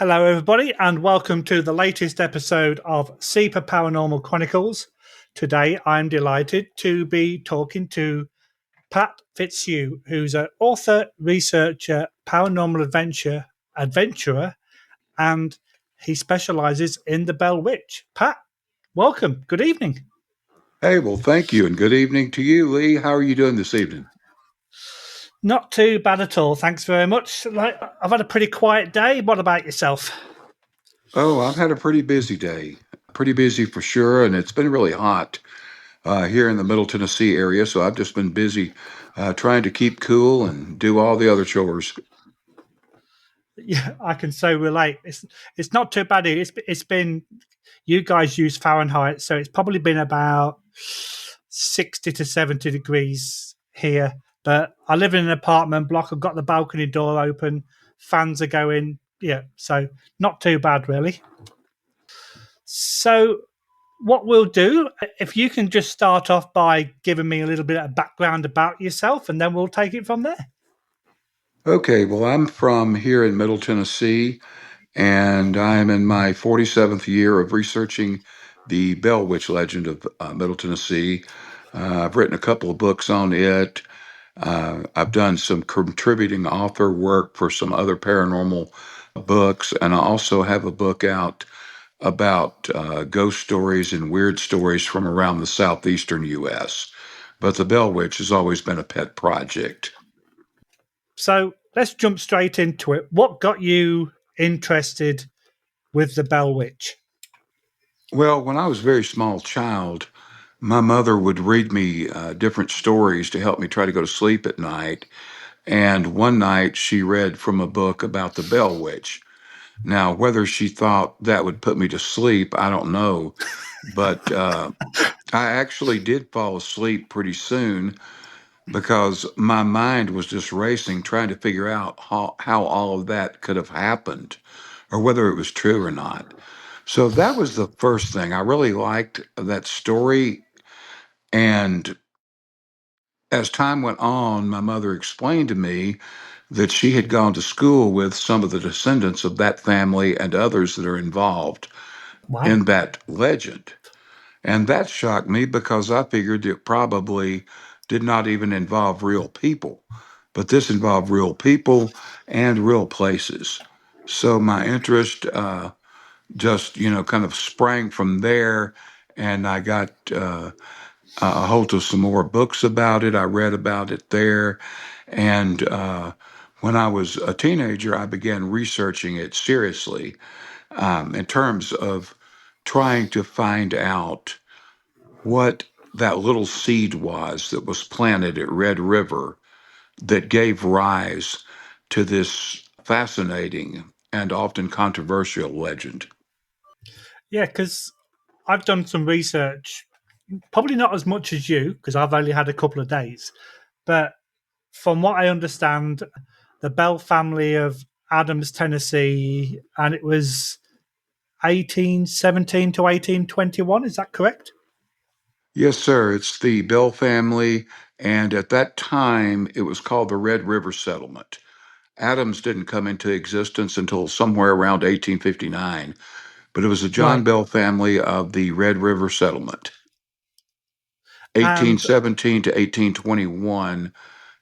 Hello, everybody, and welcome to the latest episode of SEPA Paranormal Chronicles. Today, I'm delighted to be talking to Pat Fitzhugh, who's an author, researcher, paranormal adventurer, and he specialises in the Blair Witch. Pat, welcome. Good evening. Hey, well, thank you, and good evening to you, Lee. How are you doing this evening? Not too bad at all. Thanks very much. I've had a pretty quiet day. What about yourself? Oh, I've had a pretty busy day. Pretty busy for sure, and it's been really hot here in the Middle Tennessee area, so I've just been busy trying to keep cool and do all the other chores. Yeah, I can so relate. It's not too bad. It's been, you guys use Fahrenheit, so it's probably been about 60 to 70 degrees here. But I live in an apartment block. I've got the balcony door open. Fans are going. Yeah, so not too bad, really. So, what we'll do, if you can just start off by giving me a little bit of background about yourself, and then we'll take it from there. Okay, well, I'm from here in Middle Tennessee, and I'm in my 47th year of researching the Bell Witch legend of Middle Tennessee. I've written a couple of books on it. I've done some contributing author work for some other paranormal books, and I also have a book out about ghost stories and weird stories from around the southeastern U.S. But the Bell Witch has always been a pet project. So let's jump straight into it. What got you interested with the Bell Witch? Well, when I was a very small child, my mother would read me different stories to help me try to go to sleep at night. And one night she read from a book about the Bell Witch. Now, whether she thought that would put me to sleep, I don't know. But I actually did fall asleep pretty soon because my mind was just racing, trying to figure out how all of that could have happened or whether it was true or not. So that was the first thing. I really liked that story. And as time went on, my mother explained to me that she had gone to school with some of the descendants of that family and others that are involved Wow. in that legend. And that shocked me because I figured it probably did not even involve real people, but this involved real people and real places. So my interest just, kind of sprang from there, and I got a hold of some more books about it. I read about it there, and when I was a teenager, I began researching it seriously in terms of trying to find out what that little seed was that was planted at Red River that gave rise to this fascinating and often controversial legend. Yeah, because I've done some research, probably not as much as you, because I've only had a couple of days. But from what I understand, the Bell family of Adams, Tennessee, and it was 1817 to 1821. Is that correct? Yes, sir. It's the Bell family, and at that time, it was called the Red River Settlement. Adams didn't come into existence until somewhere around 1859, but it was the John Right. Bell family of the Red River Settlement. And 1817 to 1821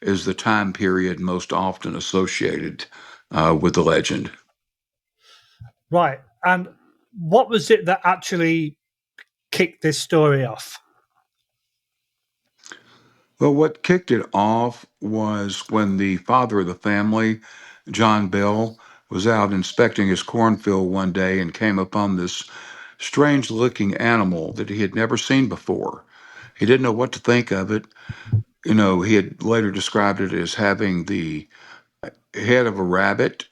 is the time period most often associated with the legend. right. And what was it that actually kicked this story off? Well, what kicked it off was when the father of the family, John Bell, was out inspecting his cornfield one day and came upon this strange looking animal that he had never seen before. He didn't know what to think of it. He had later described it as having the head of a rabbit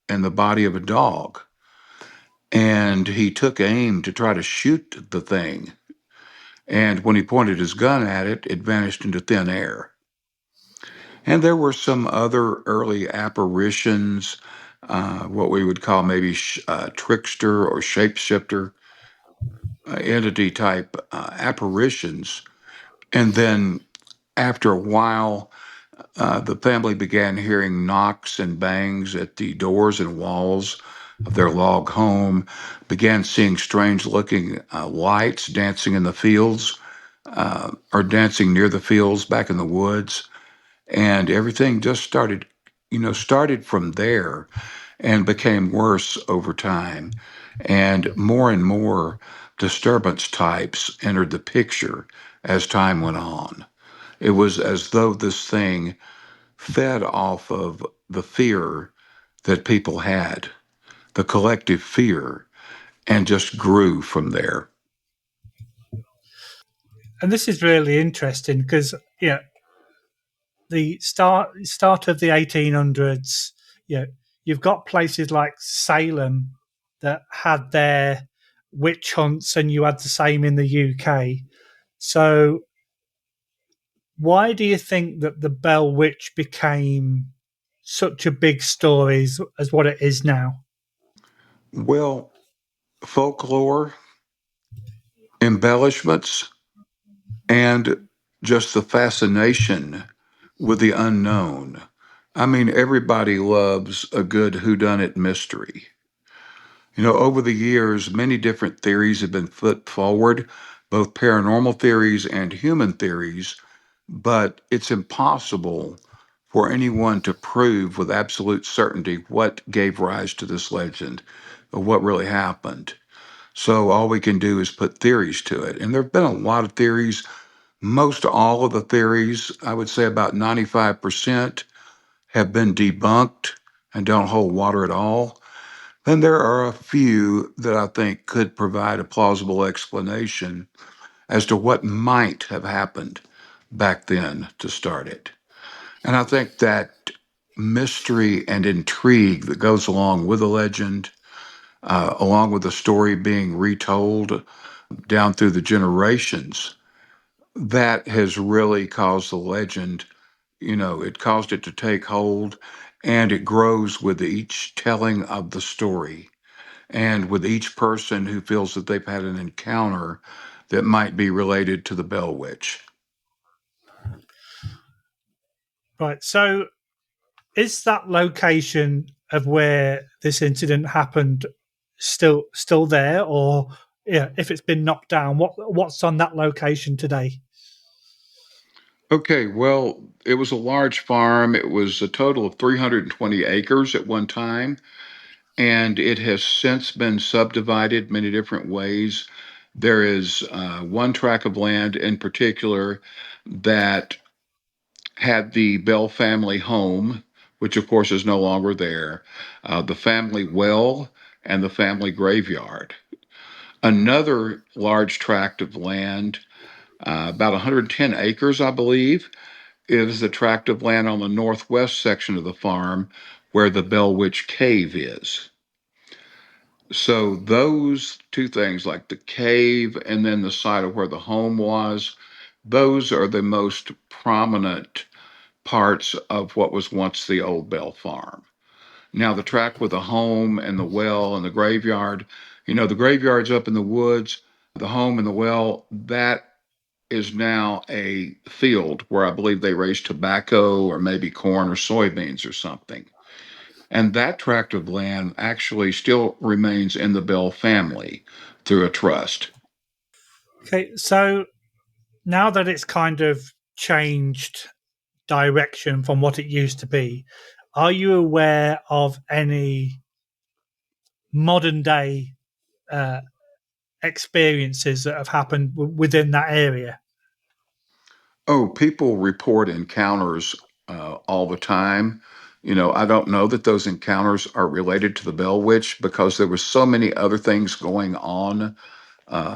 and the body of a dog. And he took aim to try to shoot the thing. And when he pointed his gun at it, it vanished into thin air. And there were some other early apparitions, what we would call maybe trickster or shapeshifter entity type apparitions. And then after a while, the family began hearing knocks and bangs at the doors and walls of their log home, began seeing strange looking lights dancing in the fields or dancing near the fields back in the woods. And everything just started from there and became worse over time. And more disturbance types entered the picture as time went on. It was as though this thing fed off of the fear that people had, the collective fear, and just grew from there. And this is really interesting because the start of the 1800s, you've got places like Salem that had their witch hunts, and you had the same in the UK. So, why do you think that the Bell Witch became such a big story as what it is now? Well, folklore, embellishments, and just the fascination with the unknown. I mean, everybody loves a good whodunit mystery. Over the years, many different theories have been put forward, both paranormal theories and human theories, but it's impossible for anyone to prove with absolute certainty what gave rise to this legend or what really happened. So all we can do is put theories to it. And there have been a lot of theories. Most all of the theories, I would say about 95%, have been debunked and don't hold water at all. Then there are a few that I think could provide a plausible explanation as to what might have happened back then to start it. And I think that mystery and intrigue that goes along with the legend, along with the story being retold down through the generations, that has really caused the legend, it caused it to take hold, and it grows with each telling of the story and with each person who feels that they've had an encounter that might be related to the Bell Witch. Right. So, is that location of where this incident happened still there, or if it's been knocked down, what's on that location today? Okay, well, it was a large farm. It was a total of 320 acres at one time, and it has since been subdivided many different ways. There is one tract of land in particular that had the Bell family home, which of course is no longer there, the family well, and the family graveyard. Another large tract of land, about 110 acres, I believe, is the tract of land on the northwest section of the farm where the Bell Witch Cave is. So those two things, like the cave and then the site of where the home was, those are the most prominent parts of what was once the old Bell Farm. Now, the tract with the home and the well and the graveyard, the graveyard's up in the woods, the home and the well, that is now a field where I believe they raise tobacco or maybe corn or soybeans or something. And that tract of land actually still remains in the Bell family through a trust. Okay, so now that it's kind of changed direction from what it used to be, are you aware of any modern day uh, experiences that have happened within that area? Oh, people report encounters all the time. I don't know that those encounters are related to the Bell Witch because there were so many other things going on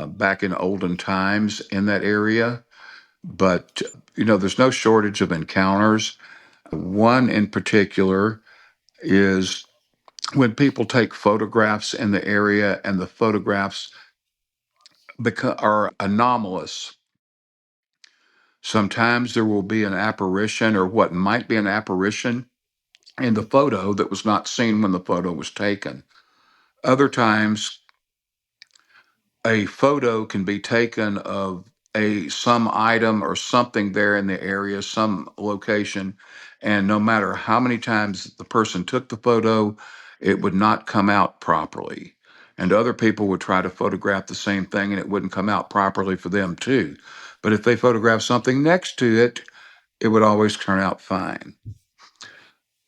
back in olden times in that area. But, there's no shortage of encounters. One in particular is when people take photographs in the area and the photographs are anomalous. Sometimes there will be an apparition or what might be an apparition in the photo that was not seen when the photo was taken. Other times, a photo can be taken of some item or something there in the area, some location, and no matter how many times the person took the photo, it would not come out properly. And other people would try to photograph the same thing and it wouldn't come out properly for them too. But if they photographed something next to it, it would always turn out fine.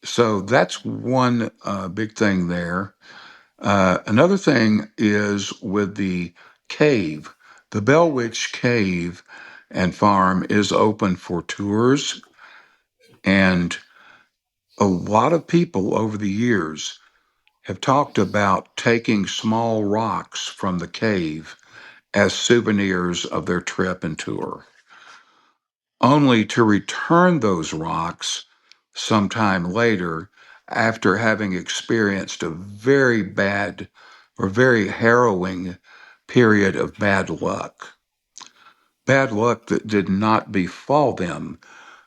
So that's one big thing there. Another thing is with the cave. The Blair Witch Cave and Farm is open for tours, and a lot of people over the years have talked about taking small rocks from the cave as souvenirs of their trip and tour, only to return those rocks sometime later after having experienced a very bad or very harrowing period of bad luck. Bad luck that did not befall them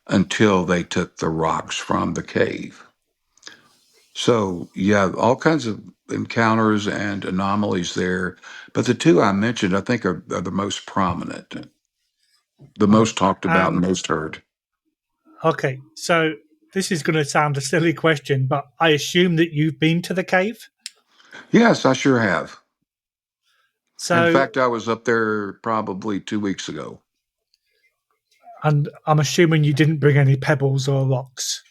until they took the rocks from the cave. So, yeah, all kinds of encounters and anomalies there. But the two I mentioned, I think, are the most prominent, the Right. most talked about and most heard. Okay, so this is going to sound a silly question, but I assume that you've been to the cave. Yes, I sure have. In So, fact, I was up there probably 2 weeks ago. and I'm assuming you didn't bring any pebbles or rocks.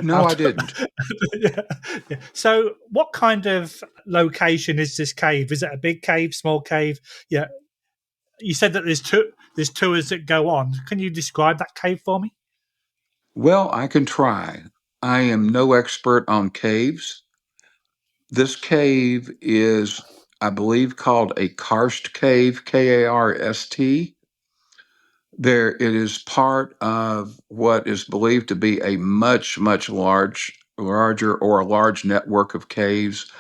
No, I Out. didn't. Yeah, yeah. So, what kind of location is this cave? Is it a big cave, small cave? Yeah, you said that there's tours that go on. Can you describe that cave for me? Well, I can try. I am no expert on caves. This cave is, I believe, called a karst cave, Karst. There, it is part of what is believed to be a much larger or a large network of caves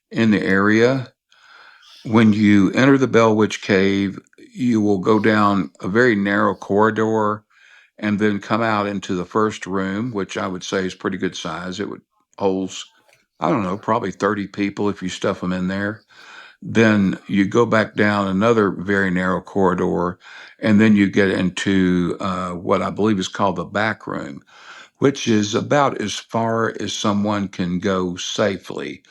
in the area. When you enter the Blair Witch Cave, you will go down a very narrow corridor and then come out into the first room, which I would say is pretty good size. It would holds, I don't know, probably 30 people if you stuff them in there. Then you go back down another very narrow corridor, and then you get into what I believe is called the back room, which is about as far as someone can go safely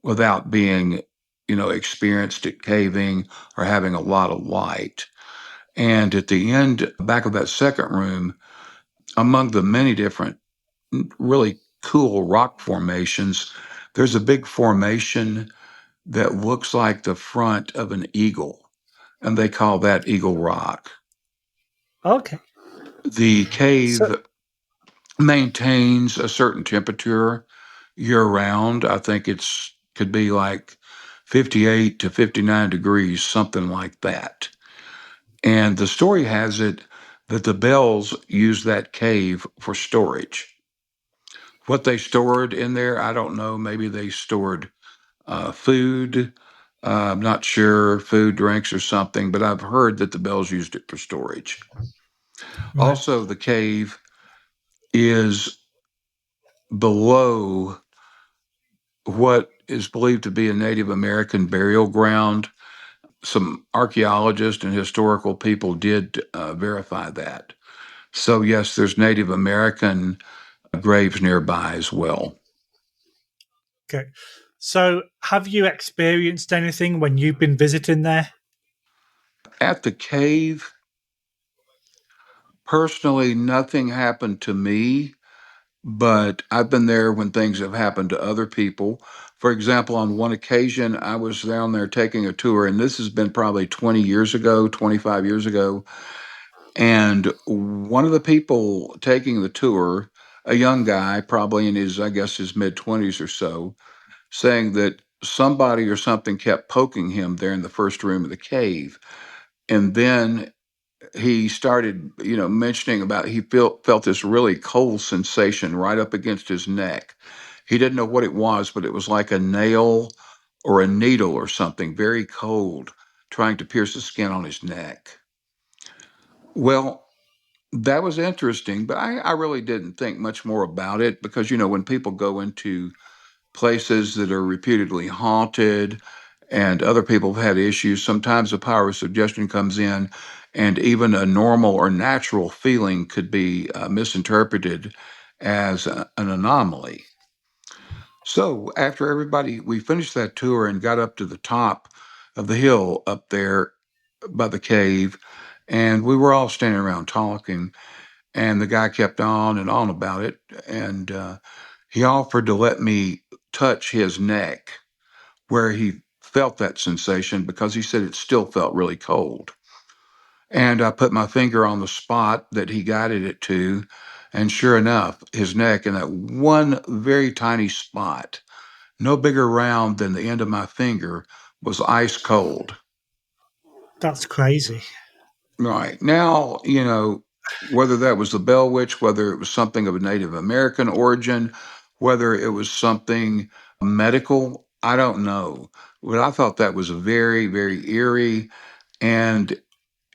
without being, experienced at caving or having a lot of light. And at the end, back of that second room, among the many different really cool rock formations, there's a big formation that looks like the front of an eagle, and they call that Eagle Rock. Okay. The So, cave maintains a certain temperature year round. I think it's could be like 58 to 59 degrees, something like that. And the story has it that the Bells used that cave for storage. What they stored in there, I don't know. Maybe they stored food. I'm not sure, food, drinks, or something, but I've heard that the Bells used it for storage. right. Also, the cave is below what is believed to be a Native American burial ground. Some archaeologists and historical people did verify that. So, yes, there's Native American graves nearby as well. Okay. So, have you experienced anything when you've been visiting there? At the cave, personally, nothing happened to me, but I've been there when things have happened to other people. For example, on one occasion, I was down there taking a tour, and this has been probably 20 years ago, 25 years ago. And one of the people taking the tour, a young guy, probably in his, I guess, his mid 20s or so, saying that somebody or something kept poking him there in the first room of the cave. And then he started, mentioning about he felt this really cold sensation right up against his neck. He didn't know what it was, but it was like a nail or a needle or something very cold trying to pierce the skin on his neck. Well, that was interesting, but I really didn't think much more about it because, when people go into places that are reputedly haunted and other people have had issues, sometimes the power of suggestion comes in, and even a normal or natural feeling could be misinterpreted as an anomaly. So after we finished that tour and got up to the top of the hill up there by the cave, and we were all standing around talking, and the guy kept on and on about it, and he offered to let me touch his neck where he felt that sensation because he said it still felt really cold. And I put my finger on the spot that he guided it to, and sure enough, his neck in that one very tiny spot, no bigger round than the end of my finger, was ice cold. That's crazy. Right. Now, whether that was the Bell Witch, whether it was something of a Native American origin, whether it was something medical, I don't know. But I thought that was very, very eerie. And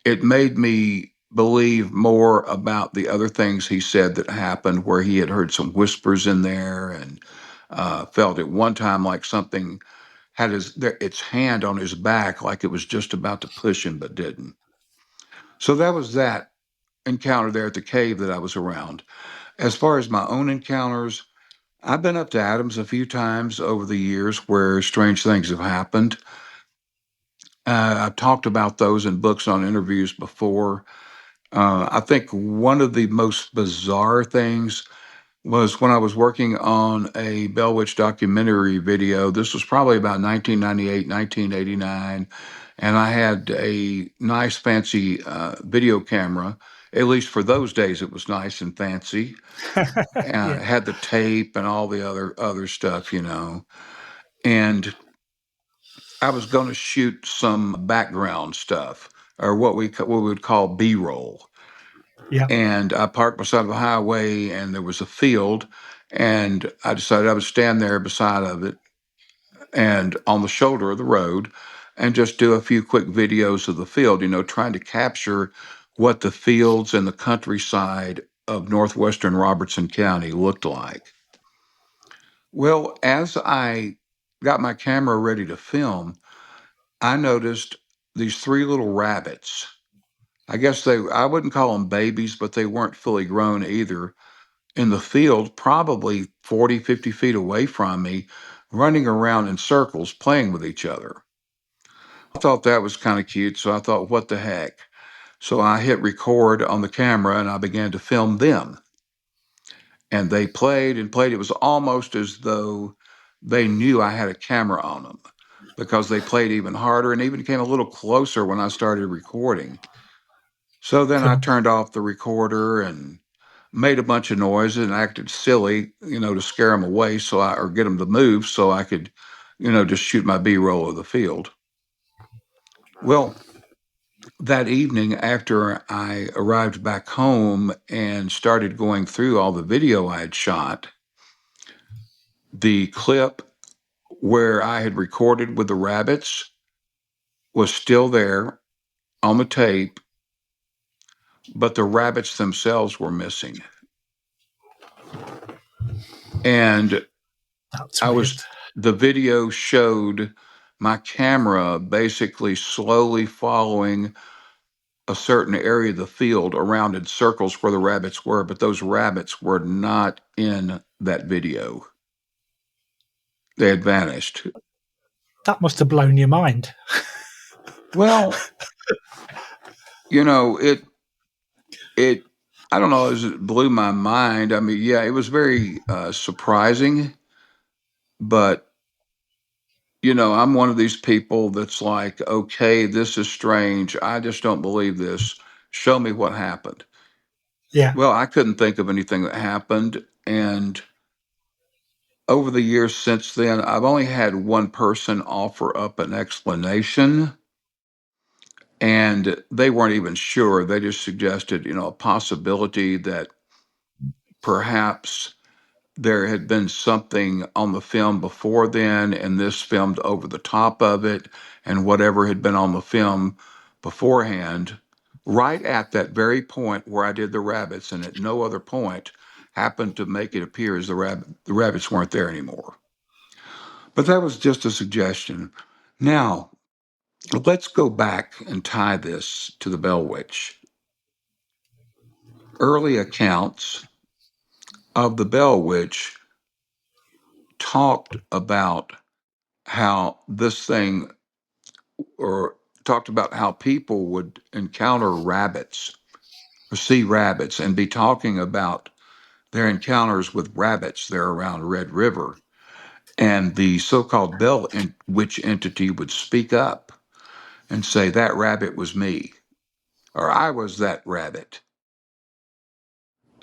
it made me believe more about the other things he said that happened, where he had heard some whispers in there and felt at one time like something had its hand on his back, like it was just about to push him, but didn't. So that was that encounter there at the cave that I was around. As far as my own encounters, I've been up to Adams a few times over the years where strange things have happened. I've talked about those in books on interviews before. I think one of the most bizarre things was when I was working on a Bell Witch documentary video. This was probably about 1998, 1989. And I had a nice, fancy video camera. At least for those days, it was nice and fancy. Yeah. Had the tape and all the other stuff. And I was going to shoot some background stuff, or what we would call B-roll. Yeah. And I parked beside the highway, and there was a field, and I decided I would stand there beside of it and on the shoulder of the road and just do a few quick videos of the field, trying to capture what the fields and the countryside of northwestern Robertson County looked like. Well, as I got my camera ready to film, I noticed these three little rabbits. I wouldn't call them babies, but they weren't fully grown either, in the field, probably 40, 50 feet away from me, running around in circles, playing with each other. I thought that was kind of cute, so I thought, what the heck? So I hit record on the camera and I began to film them. And they played and played. It was almost as though they knew I had a camera on them, because they played even harder and even came a little closer when I started recording. So then I Could turned off the recorder and made a bunch of noises and acted silly, to scare them away, or get them to move so I could, just shoot my B-roll of the field. Well, that evening, after I arrived back home and started going through all the video I had shot, the clip where I had recorded with the rabbits was still there on the tape, but the rabbits themselves were missing. And That's I weird. was, the video showed my camera basically slowly following a certain area of the field around in circles where the rabbits were, but those rabbits were not in that video. They had vanished. That must have blown your mind. Well, it it I don't know, it blew my mind. I mean, yeah, it was very surprising, but I'm one of these people that's like, okay, this is strange. I just don't believe this. Show me what happened. Yeah. Well, I couldn't think of anything that happened. And over the years since then, I've only had one person offer up an explanation, and they weren't even sure. They just suggested, a possibility that perhaps there had been something on the film before then, and this filmed over the top of it, and whatever had been on the film beforehand, right at that very point where I did the rabbits, and at no other point happened to make it appear as the rabbits weren't there anymore. But that was just a suggestion. Now, let's go back and tie this to the Bell Witch. Early accounts of the Bell Witch talked about how this thing, or talked about how people would encounter rabbits or see rabbits and be talking about their encounters with rabbits there around Red River. And the so-called Witch entity would speak up and say, that rabbit was me, or I was that rabbit.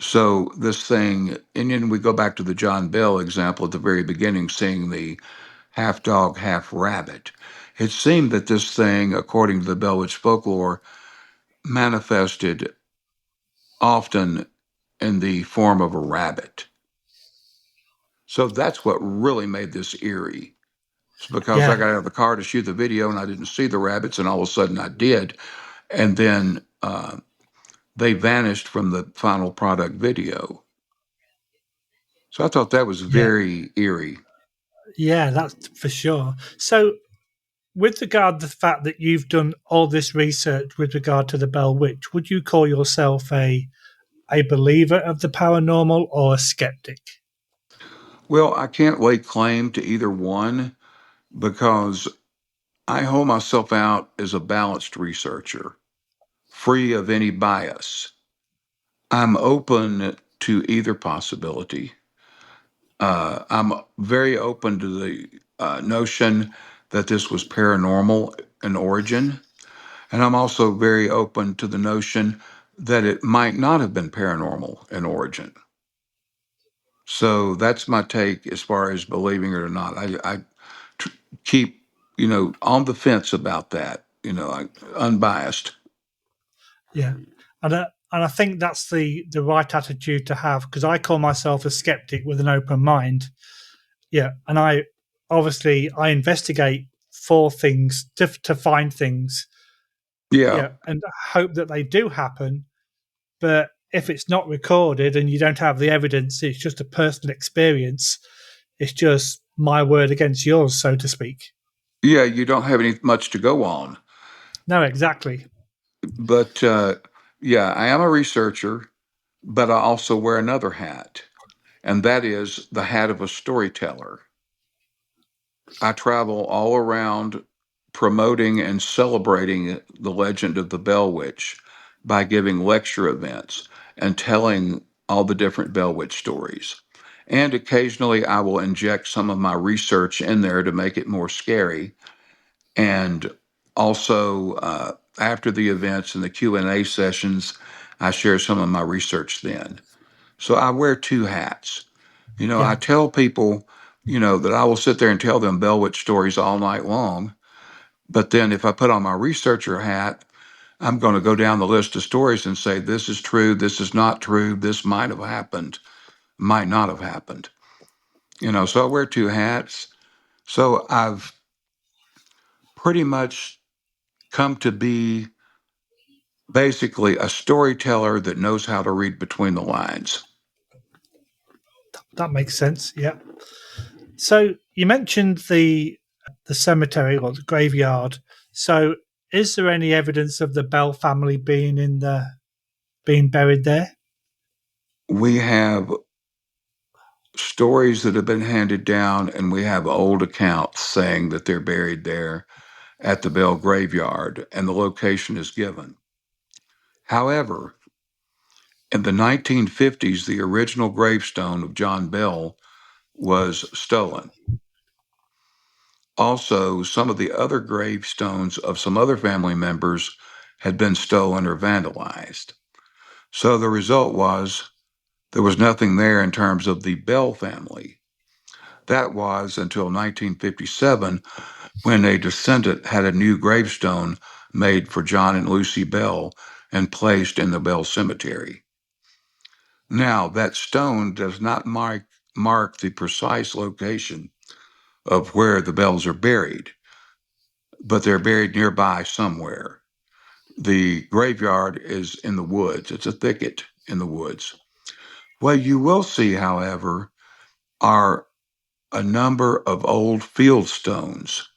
So this thing, and then we go back to the John Bell example at the very beginning, seeing the half dog, half rabbit. It seemed that this thing, according to the Blair Witch folklore, manifested often in the form of a rabbit. So that's what really made this eerie. It's because I Yeah. got out of the car to shoot the video and I didn't see the rabbits, and all of a sudden I did. And then they vanished from the final product video. So I thought that was Yeah. very eerie. Yeah, that's for sure. So, with regard to the fact that you've done all this research with regard to the Blair Witch, would you call yourself a believer of the paranormal or a skeptic? Well, I can't lay claim to either one because I hold myself out as a balanced researcher, free of any bias. I'm open to either possibility. I'm very open to the notion that this was paranormal in origin. And I'm also very open to the notion that it might not have been paranormal in origin. So that's my take as far as believing it or not. I keep, on the fence about that, unbiased. Yeah, and I think that's the right attitude to have, because I call myself a skeptic with an open mind. Yeah, and I investigate for things to find things. Yeah. Yeah, and hope that they do happen. But if it's not recorded and you don't have the evidence, it's just a personal experience. It's just my word against yours, so to speak. Yeah, you don't have any much to go on. No, exactly. But yeah, I am a researcher, but I also wear another hat, and that is the hat of a storyteller. I travel all around promoting and celebrating the legend of the Bell Witch by giving lecture events and telling all the different Bell Witch stories. And occasionally I will inject some of my research in there to make it more scary. And also, after the events and the Q&A sessions, I share some of my research then. So I wear two hats. Yeah, I tell people, that I will sit there and tell them Bell Witch stories all night long. But then if I put on my researcher hat, I'm going to go down the list of stories and say, this is true, this is not true, this might have happened, might not have happened. So I wear two hats. So I've pretty much come to be basically a storyteller that knows how to read between the lines. that makes sense. Yeah. So you mentioned the cemetery or the graveyard. So is there any evidence of the Bell family being buried there? We have stories that have been handed down, and we have old accounts saying that they're buried there at the Bell graveyard, and the location is given. However, in the 1950s, the original gravestone of John Bell was stolen. Also, some of the other gravestones of some other family members had been stolen or vandalized. So the result was there was nothing there in terms of the Bell family. That was until 1957, when a descendant had a new gravestone made for John and Lucy Bell and placed in the Bell Cemetery. Now, that stone does not mark the precise location of where the Bells are buried, but they're buried nearby somewhere. The graveyard is in the woods. It's a thicket in the woods. What you will see, however, are a number of old field stones,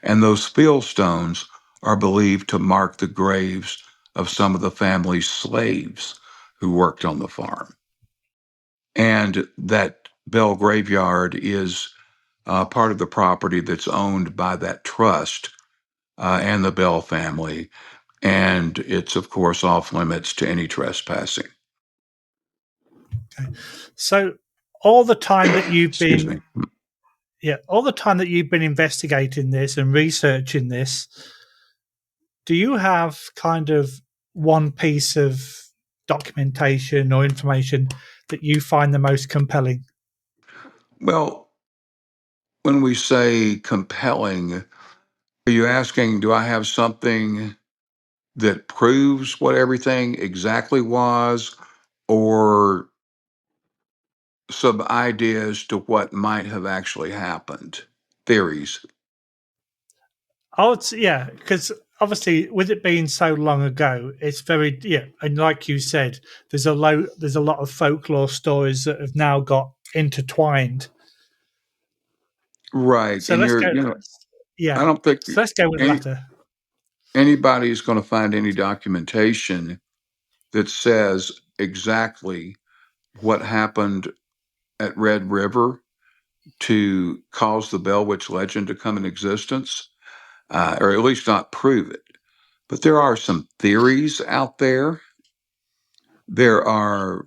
and those field stones are believed to mark the graves of some of the family's slaves who worked on the farm. And that Bell graveyard is part of the property that's owned by that trust and the Bell family. And it's, of course, off limits to any trespassing. Okay. So all the time that you've Excuse me. been, yeah, all the time that you've been investigating this and researching this, do you have kind of one piece of documentation or information that you find the most compelling? Well, when we say compelling, are you asking, do I have something that proves what everything exactly was, or some ideas to what might have actually happened? Theories. Oh, it's yeah, because obviously with it being so long ago, it's very yeah, and like you said, there's a lot of folklore stories that have now got intertwined. Right. So And let's go. I Yeah, don't think so let's go with the any, latter. anybody's going to find any documentation that says exactly what happened at Red River to cause the Bell Witch legend to come in existence, or at least not prove it. But there are some theories out there. There are,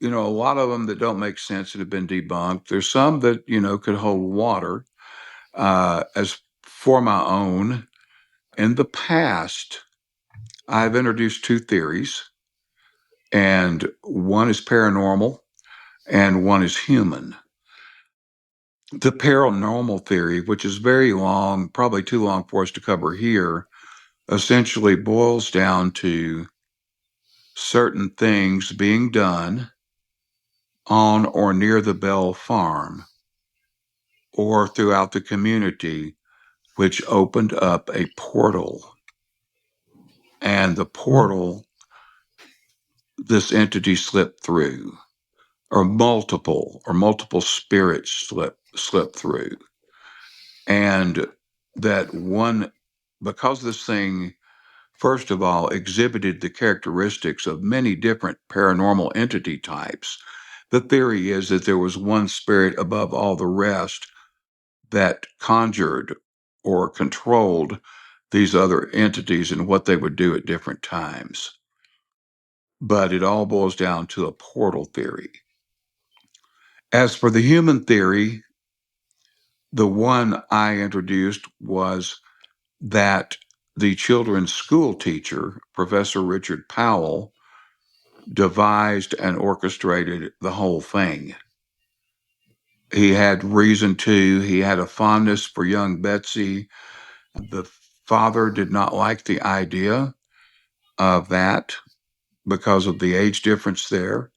a lot of them that don't make sense that have been debunked. There's some that, could hold water. As for my own, in the past, I've introduced two theories, and one is paranormal and one is human. The paranormal theory, which is very long, probably too long for us to cover here, essentially boils down to certain things being done on or near the Bell farm or throughout the community, which opened up a portal. And the portal, this entity slipped through, or multiple spirits slip through. And that one, because this thing, first of all, exhibited the characteristics of many different paranormal entity types. The theory is that there was one spirit above all the rest that conjured or controlled these other entities and what they would do at different times. But it all boils down to a portal theory. As for the human theory, the one I introduced was that the children's school teacher, Professor Richard Powell, devised and orchestrated the whole thing. He had reason to, he had a fondness for young Betsy. The father did not like the idea of that because of the age difference there.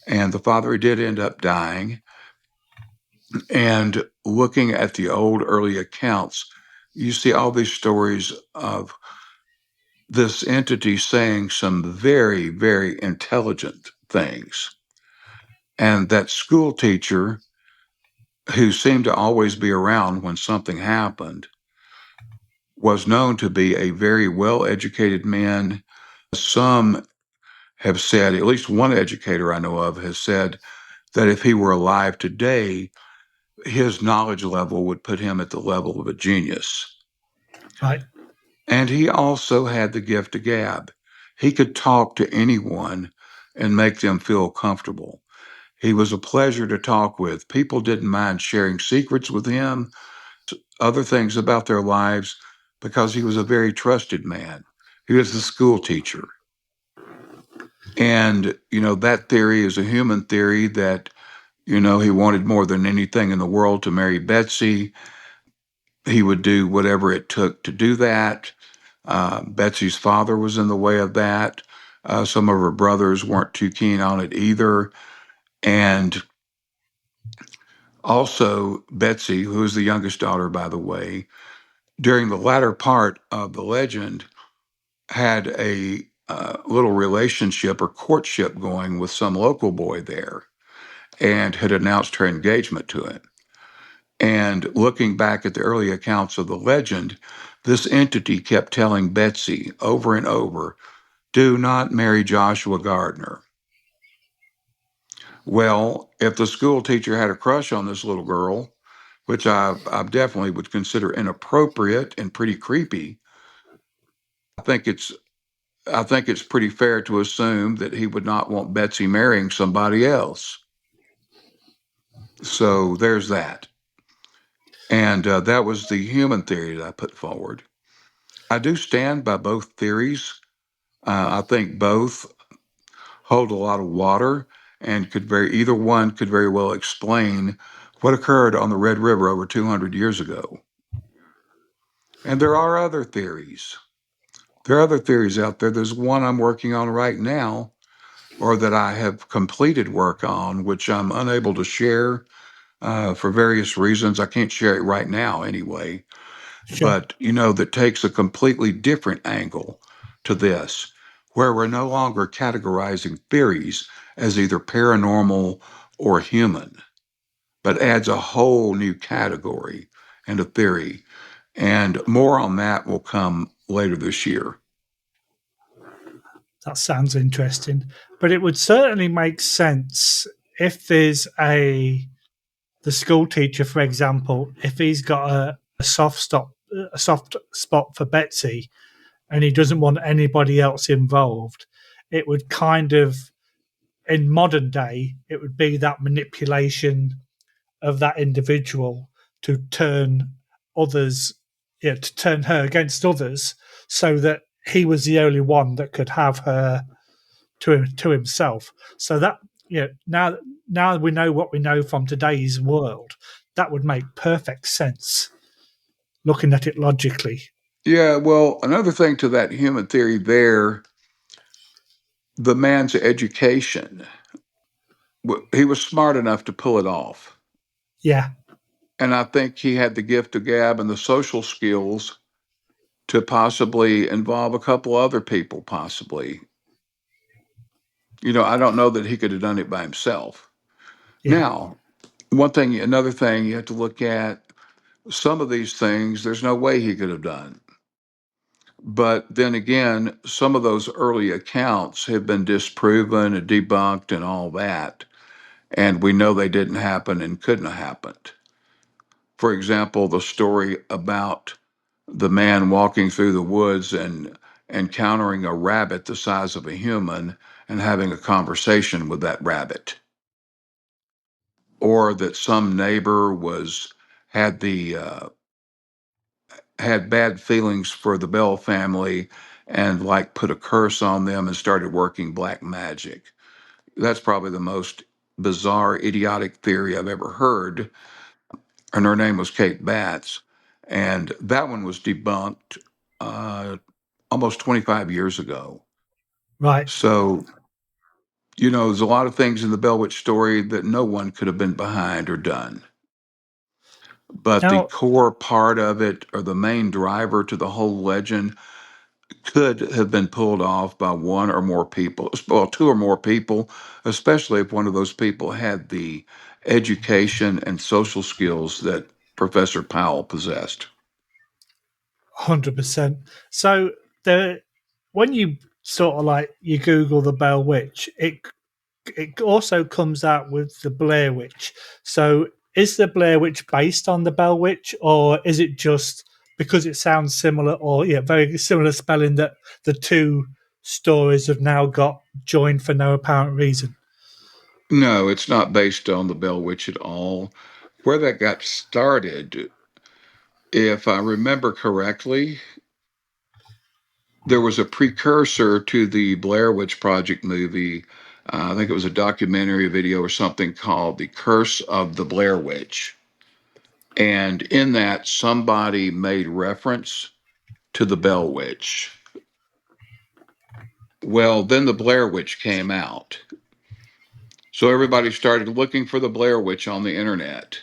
And the father did end up dying. And looking at the old early accounts, you see all these stories of this entity saying some very, very intelligent things. And that school teacher, who seemed to always be around when something happened, was known to be a very well educated man. Some have said, at least one educator I know of has said, that if he were alive today, his knowledge level would put him at the level of a genius. Right. And he also had the gift of gab. He could talk to anyone and make them feel comfortable. He was a pleasure to talk with. People didn't mind sharing secrets with him, other things about their lives, because he was a very trusted man. He was the school teacher. And, that theory is a human theory that, he wanted more than anything in the world to marry Betsy. He would do whatever it took to do that. Betsy's father was in the way of that. Some of her brothers weren't too keen on it either. And also, Betsy, who is the youngest daughter, by the way, during the latter part of the legend, had a little relationship or courtship going with some local boy there and had announced her engagement to him. And looking back at the early accounts of the legend, this entity kept telling Betsy over and over, do not marry Joshua Gardner. Well, if the school teacher had a crush on this little girl, which I definitely would consider inappropriate and pretty creepy. I think it's I think it's pretty fair to assume that he would not want Betsy marrying somebody else. So there's that. And that was the human theory that I put forward. I do stand by both theories. I think both hold a lot of water and either one could very well explain what occurred on the Red River over 200 years ago. And there are other theories. There are other theories out there. There's one I'm working on right now, or that I have completed work on, which I'm unable to share for various reasons. I can't share it right now anyway. Sure. But, that takes a completely different angle to this, where we're no longer categorizing theories as either paranormal or human, but adds a whole new category and a theory. And more on that will come later this year. That sounds interesting. But it would certainly make sense if there's the school teacher, for example, if he's got a soft spot for Betsy, and he doesn't want anybody else involved, it would kind of, in modern day, it would be that manipulation of that individual to turn others, to turn her against others, so that he was the only one that could have her to himself. So that, now we know what we know from today's world. That would make perfect sense, looking at it logically. Yeah, well, another thing to that human theory there, the man's education. He was smart enough to pull it off. Yeah, And I think he had the gift of gab and the social skills to possibly involve a couple other people, possibly. I don't know that he could have done it by himself. yeah, Now, another thing you have to look at, some of these things, there's no way he could have done. But then again, some of those early accounts have been disproven and debunked and all that. And we know they didn't happen and couldn't have happened. For example, the story about the man walking through the woods and encountering a rabbit the size of a human and having a conversation with that rabbit, or that some neighbor was had the had bad feelings for the Bell family and like put a curse on them and started working black magic. That's probably the most bizarre, idiotic theory I've ever heard. And her name was Kate Batts, and that one was debunked uh, almost 25 years ago. right. So, there's a lot of things in the Bell Witch story that no one could have been behind or done. But the Now, core part of it, or the main driver to the whole legend, could have been pulled off by one or more people, well, two or more people, especially if one of those people had the education and social skills that Professor Powell possessed. 100%. So the when you sort of like you Google the Bell Witch, it also comes out with the Blair Witch. So is the Blair Witch based on the Bell Witch, or is it just because it sounds similar, or very similar spelling, that the two stories have now got joined for no apparent reason? No, it's not based on the Bell Witch at all. Where that got started, if I remember correctly, there was a precursor to the Blair Witch Project movie. I think it was a documentary video or something called The Curse of the Blair Witch. And in that, somebody made reference to the Bell Witch. Well, then the Blair Witch came out. So everybody started looking for the Blair Witch on the internet.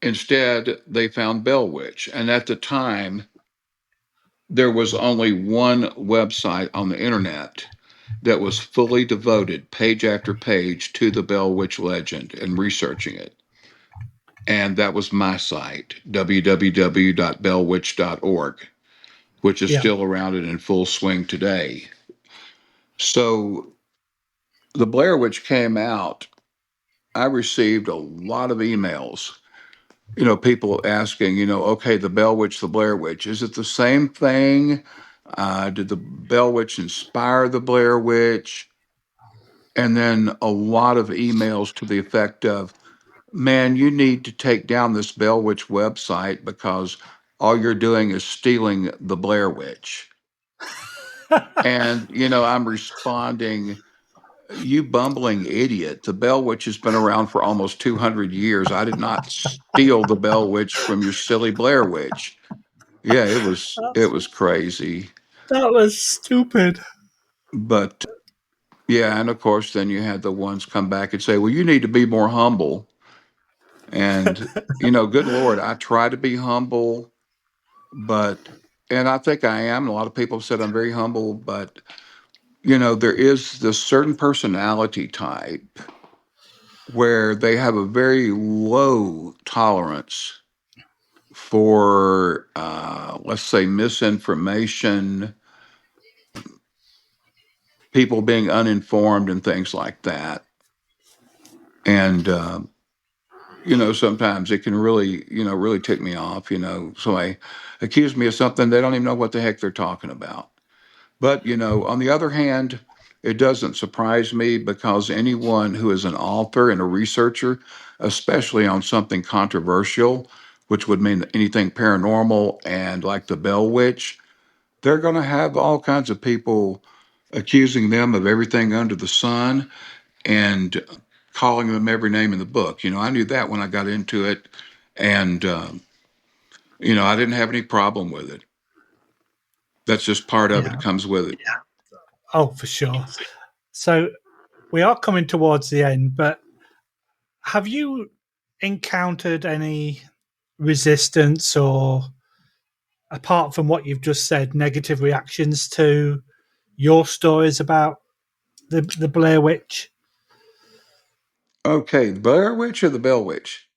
Instead, they found Bell Witch. And at the time, there was only one website on the internet that was fully devoted, page after page, to the Bell Witch legend and researching it. And that was my site, www.bellwitch.org, which is Yeah, still around and in full swing today. So the Blair Witch came out. I received a lot of emails people asking, okay, the Bell Witch, the Blair Witch, is it the same thing? Did the Bell Witch inspire the Blair Witch? And then a lot of emails to the effect of, man, you need to take down this Bell Witch website because all you're doing is stealing the Blair Witch. And, I'm responding, you bumbling idiot. The Bell Witch has been around for almost 200 years. I did not steal the Bell Witch from your silly Blair Witch. Yeah, it was crazy. That was stupid. But yeah, and of course then you had the ones come back and say, "Well, you need to be more humble." And good Lord, I try to be humble, but and I think I am. A lot of people have said I'm very humble, but there is this certain personality type where they have a very low tolerance for, let's say, misinformation, people being uninformed, and things like that. And, sometimes it can really, really tick me off. Somebody accuse me of something, they don't even know what the heck they're talking about. But, on the other hand, it doesn't surprise me because anyone who is an author and a researcher, especially on something controversial, which would mean anything paranormal and like the Bell Witch, they're going to have all kinds of people accusing them of everything under the sun and calling them every name in the book. I knew that when I got into it, and I didn't have any problem with it. That's just part of it. Yeah. It comes with it. Oh, for sure. So we are coming towards the end, but have you encountered any resistance or, apart from what you've just said, negative reactions to your stories about the Blair Witch? Okay, the Blair Witch or the Bell Witch?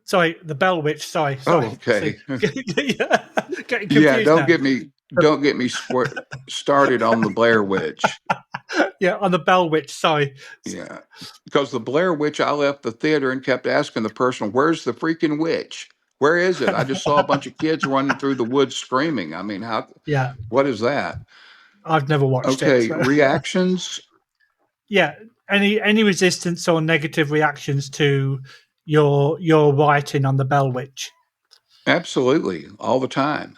Sorry, the Bell Witch. Oh, Sorry. See, okay. getting Yeah, confused now. don't get me started on the Blair Witch. Yeah, on the Bell Witch. Sorry. Yeah, because the Blair Witch, I left the theater and kept asking the person, "Where's the freaking witch? Where is it? I just saw a bunch of kids running through the woods screaming. I mean, how? Yeah, What is that?" I've never watched it. Okay, So. reactions. Yeah, any resistance or negative reactions to your writing on the Bell Witch? Absolutely, all the time,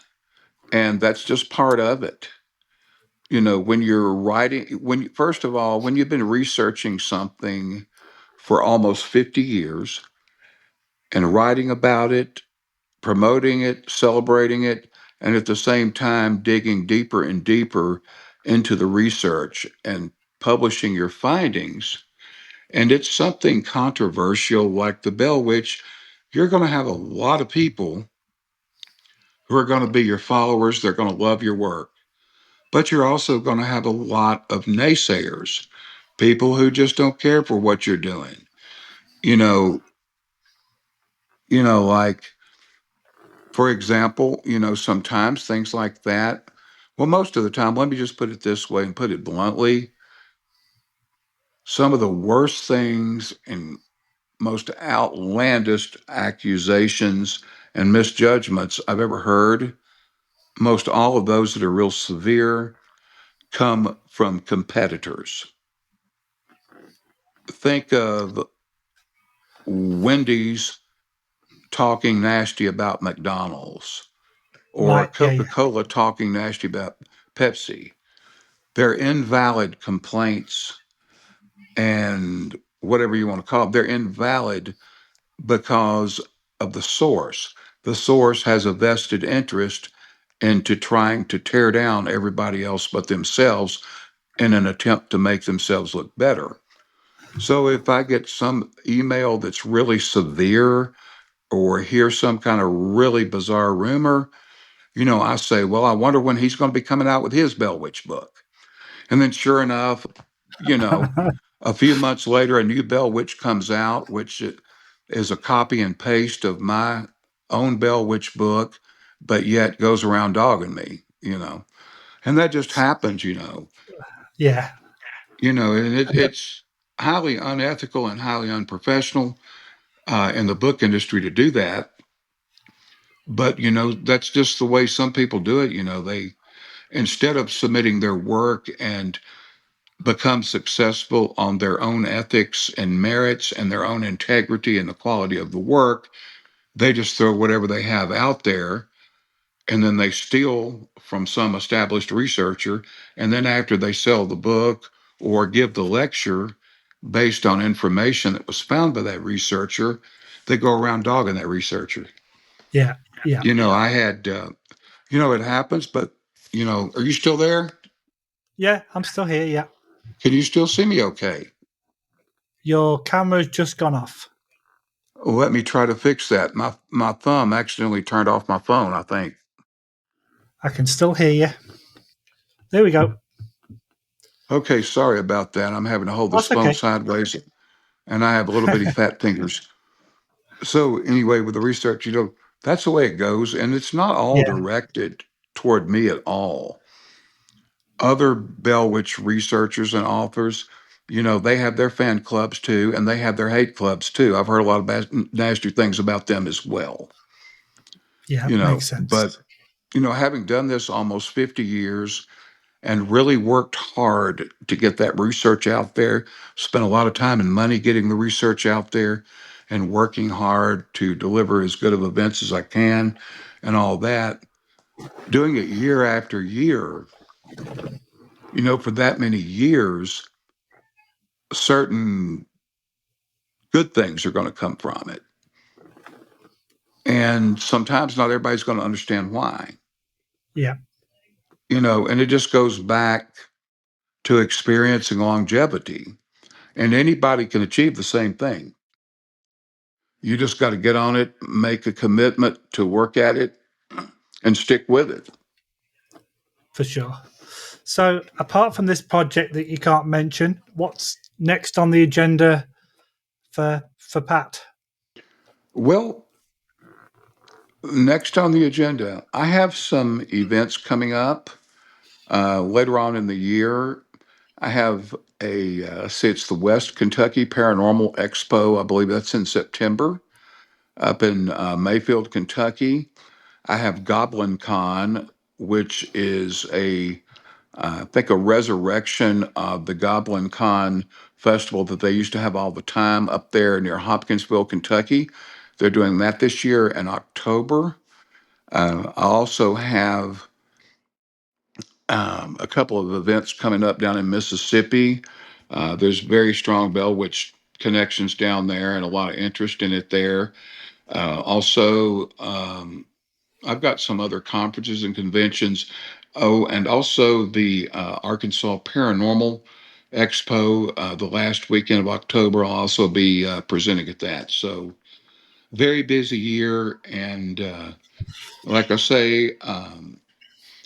and that's just part of it. When you're writing, first of all, when you've been researching something for almost 50 years and writing about it, promoting it, celebrating it, and at the same time digging deeper and deeper into the research and publishing your findings, and it's something controversial like the Bell Witch, you're going to have a lot of people who are going to be your followers. They're going to love your work. But you're also going to have a lot of naysayers, people who just don't care for what you're doing. You know, like, for example, sometimes things like that. Well, most of the time, let me just put it this way and put it bluntly. Some of the worst things and most outlandish accusations and misjudgments I've ever heard, most all of those that are real severe, come from competitors. Think of Wendy's talking nasty about McDonald's or Right. Yeah. Coca Cola talking nasty about Pepsi. They're invalid complaints and whatever you want to call them. They're invalid because of the source. The source has a vested interest into trying to tear down everybody else but themselves in an attempt to make themselves look better. So if I get some email that's really severe or hear some kind of really bizarre rumor, I say, well, I wonder when he's going to be coming out with his Bell Witch book. And then sure enough, you know, a few months later, a new Bell Witch comes out, which is a copy and paste of my own Bell Witch book, but yet goes around dogging me. And that just happens. Yeah. And it's highly unethical and highly unprofessional in the book industry to do that. But that's just the way some people do it. They, instead of submitting their work and become successful on their own ethics and merits and their own integrity and the quality of the work, they just throw whatever they have out there, and then they steal from some established researcher. And then after they sell the book or give the lecture based on information that was found by that researcher, they go around dogging that researcher. Yeah. Yeah. I had, it happens, but, are you still there? Yeah, I'm still here. Yeah. Can you still see me okay? Your camera's just gone off. Let me try to fix that. My thumb accidentally turned off my phone, I think. I can still hear you. There we go. Okay, sorry about that. I'm having to hold this That's phone okay. sideways, and I have a little bitty fat fingers. So anyway, with the research, that's the way it goes, and it's not all Yeah. directed toward me at all. Other Bell Witch researchers and authors, they have their fan clubs too, and they have their hate clubs too. I've heard a lot of nasty things about them as well. Yeah. Makes sense. But having done this almost 50 years and really worked hard to get that research out there, spent a lot of time and money getting the research out there and working hard to deliver as good of events as I can and all that, doing it year after year, for that many years, certain good things are going to come from it. And sometimes not everybody's going to understand why. Yeah. And it just goes back to experience and longevity. And anybody can achieve the same thing. You just got to get on it, make a commitment to work at it, and stick with it. For sure. So, apart from this project that you can't mention, what's next on the agenda for Pat? Well, next on the agenda, I have some events coming up later on in the year. I have it's the West Kentucky Paranormal Expo. I believe that's in September up in Mayfield, Kentucky. I have Goblin Con, which is I think a resurrection of the Goblin Con festival that they used to have all the time up there near Hopkinsville, Kentucky. They're doing that this year in October. I also have a couple of events coming up down in Mississippi. There's very strong Bell Witch connections down there and a lot of interest in it there. Also, I've got some other conferences and conventions. Oh, and also the Arkansas Paranormal Expo the last weekend of October. I'll also be presenting at that. So, very busy year. And like I say,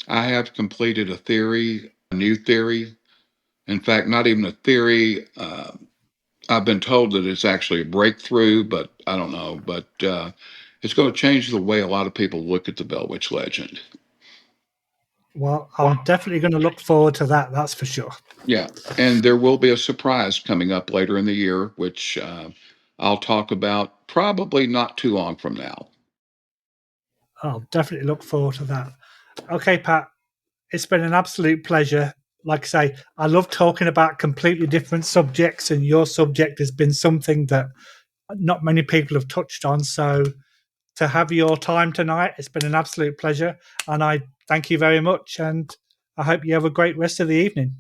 I have completed a new theory. In fact, not even a theory. I've been told that it's actually a breakthrough, but I don't know. But it's going to change the way a lot of people look at the Bell Witch legend. Well, I'm definitely going to look forward to that. That's for sure. Yeah. And there will be a surprise coming up later in the year, which I'll talk about probably not too long from now. I'll definitely look forward to that. Okay, Pat, it's been an absolute pleasure. Like I say, I love talking about completely different subjects, and your subject has been something that not many people have touched on. So to have your time tonight, it's been an absolute pleasure. And I thank you very much. And I hope you have a great rest of the evening.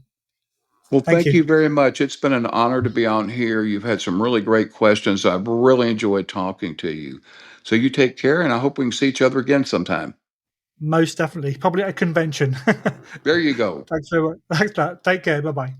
Well, thank you very much. It's been an honor to be on here. You've had some really great questions. I've really enjoyed talking to you. So you take care, and I hope we can see each other again sometime. Most definitely. Probably at a convention. There you go. Thanks very much. Thanks, Pat. Take care. Bye-bye.